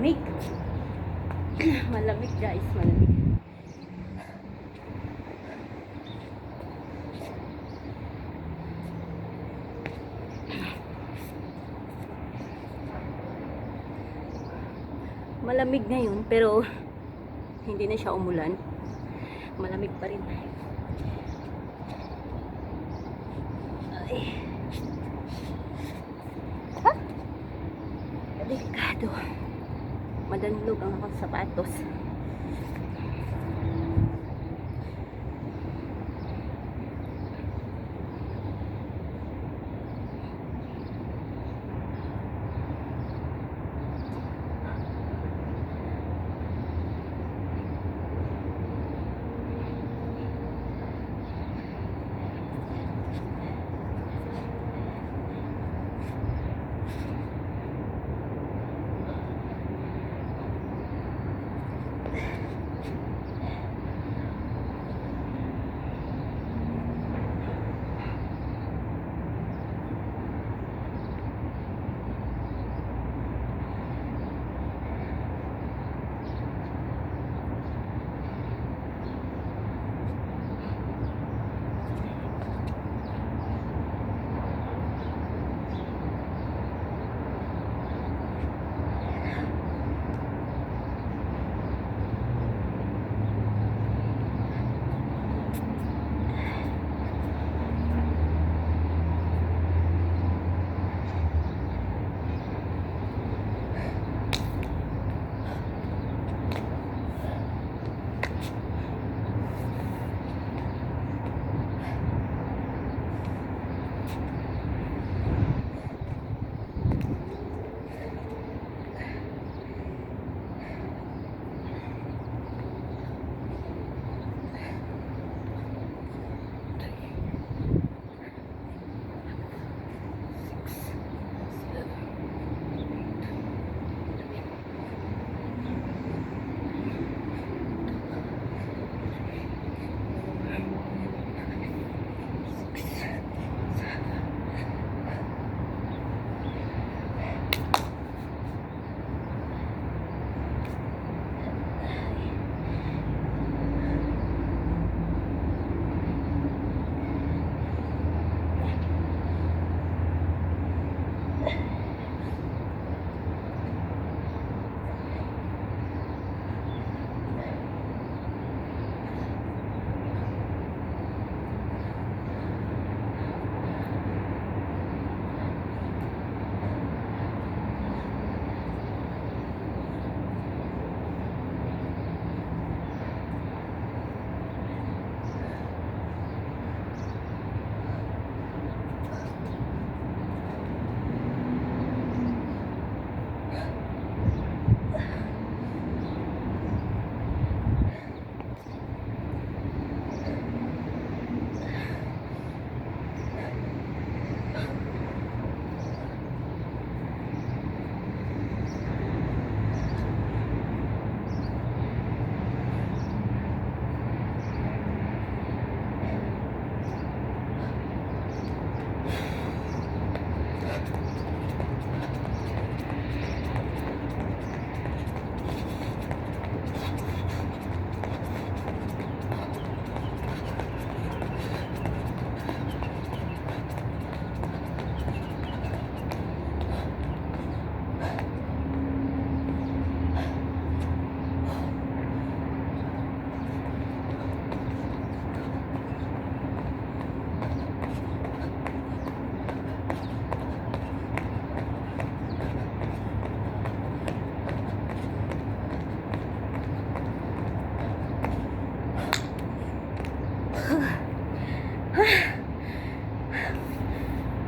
Malamig. Malamig guys, malamig. Malamig ngayon pero hindi na siya umulan. Malamig pa rin. Ay. Ha? Delikado. Madanlog ang akong sapatos.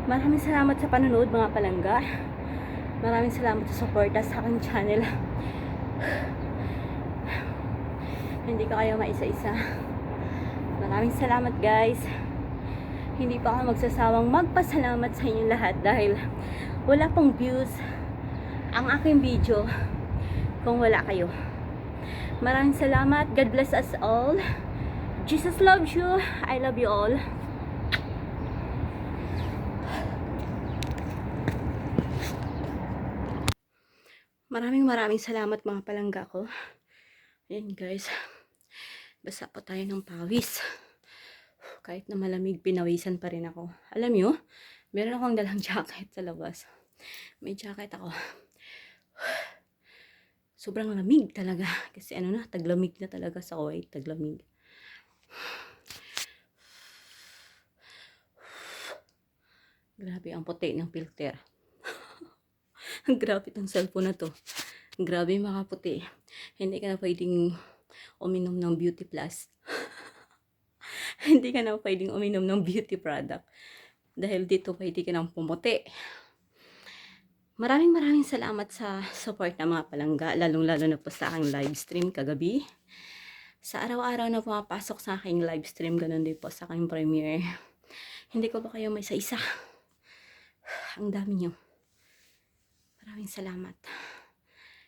Maraming salamat sa panonood mga palangga. Maraming salamat sa suporta sa aking channel. Hindi ko kayo maisa-isa. Maraming salamat guys. Hindi pa ako magsasawang magpasalamat sa inyo lahat dahil wala pong views ang aking video kung wala kayo. Maraming salamat. God bless us all. Jesus loves you. I love you all. Maraming salamat mga palangga ko. Ayan guys. Basa pa tayo ng pawis. Kahit na malamig, pinawisan pa rin ako. Alam nyo, meron akong dalang jacket sa labas. May jacket ako. Sobrang lamig talaga. Kasi ano na, taglamig na talaga sa Kuwait. Taglamig. Grabe ang puti ng filter. Grabe tong cellphone na to. Grabe makaputi. Hindi ka na pwedeng uminom ng beauty plus. Hindi ka na pwedeng uminom ng beauty product. Dahil dito pwede ka nang pumuti. Maraming salamat sa support ng mga palangga. Lalong-lalo na po sa aking live stream kagabi. Sa araw-araw na pumapasok sa aking live stream, ganun din po sa aking premiere. Hindi ko ba kayo may isa-isa? Ang dami nyo. Maraming salamat.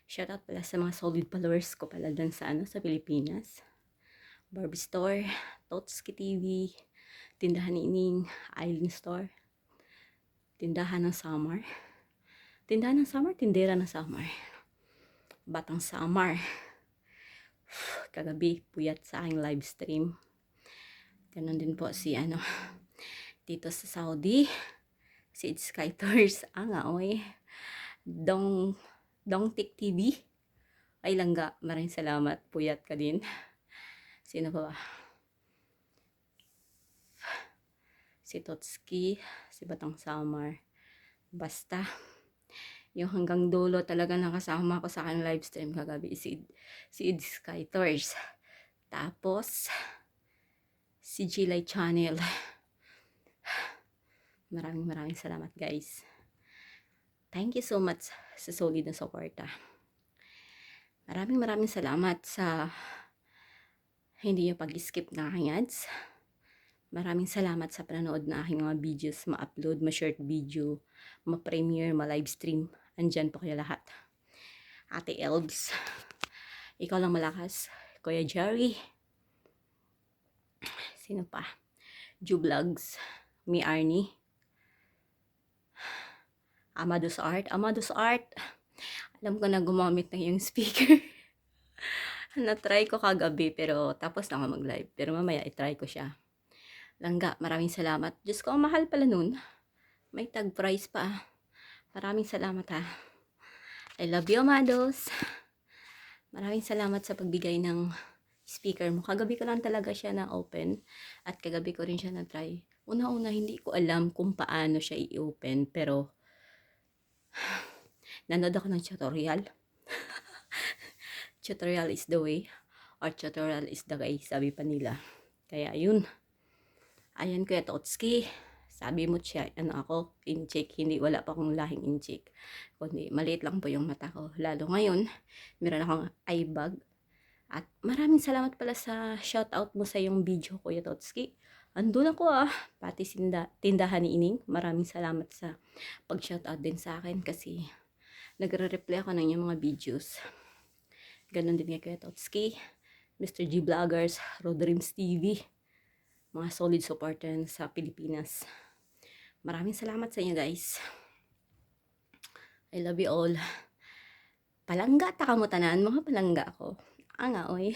Shoutout pala sa mga solid followers ko pala dyan sa, sa Pilipinas. Barbie Store, Totski TV, Tindahan ni Ining, Island Store, Tindahan ng Summer. Tindahan ng Summer, Tindera ng Summer. Batang Summer. Kagabi, puyat sa aking live stream. Ganon din po si dito sa Saudi. Si Sky Tours, oy. Dongtik TV. Ay langga, maraming salamat. Puyat ka din. Sino pa ba? Si Totski, si Batang Summer. Basta, yung hanggang dulo talaga nakasama ko sa aking live stream kagabi si Sky Tours. Tapos, si Gilay Channel. Maraming salamat guys. Thank you so much sa solid na suporta. Maraming salamat sa hindi nyo pag-skip ng aking ads. Maraming salamat sa panonood na aking mga videos, ma-upload, ma-short video, ma-premiere, ma-live stream. Andyan po kayo lahat. Ate Elbs, ikaw lang malakas. Kuya Jerry, sino pa? Ju Vlogs, Mi Arnie, Amados Art. Alam ko na gumamit ng yung speaker. Na-try ko kagabi pero tapos na ako mag-live. Pero mamaya i-try ko siya. Langga, maraming salamat. Diyos ko, ang mahal pala nun. May tag price pa. Maraming salamat ha. I love you, Amados. Maraming salamat sa pagbigay ng speaker mo. Kagabi ko lang talaga siya na-open. At kagabi ko rin siya na-try. Una-una, hindi ko alam kung paano siya i-open. Pero, nanood ako ng tutorial. Tutorial is the way. Or tutorial is the way, sabi pa nila. Kaya, yun. Ayan, Kuya Totski. Sabi mo siya, ako, in-check. Hindi, wala pa akong lahing in-check. Kundi, maliit lang po yung mata ko. Lalo ngayon, meron akong eye bag. At maraming salamat pala sa shoutout mo sa yung video, Kuya Totski. Andun ako pati tindahan ni Ining. Maraming salamat sa pag-shoutout din sa akin kasi nagre-reply ako ng yung mga videos. Ganon din nga Kuya Totski, Mr. G Vloggers, Road Dreams TV, mga solid supporter sa Pilipinas. Maraming salamat sa inyo guys. I love you all. Palangga ta kamutanan, mga palangga ako. Oy.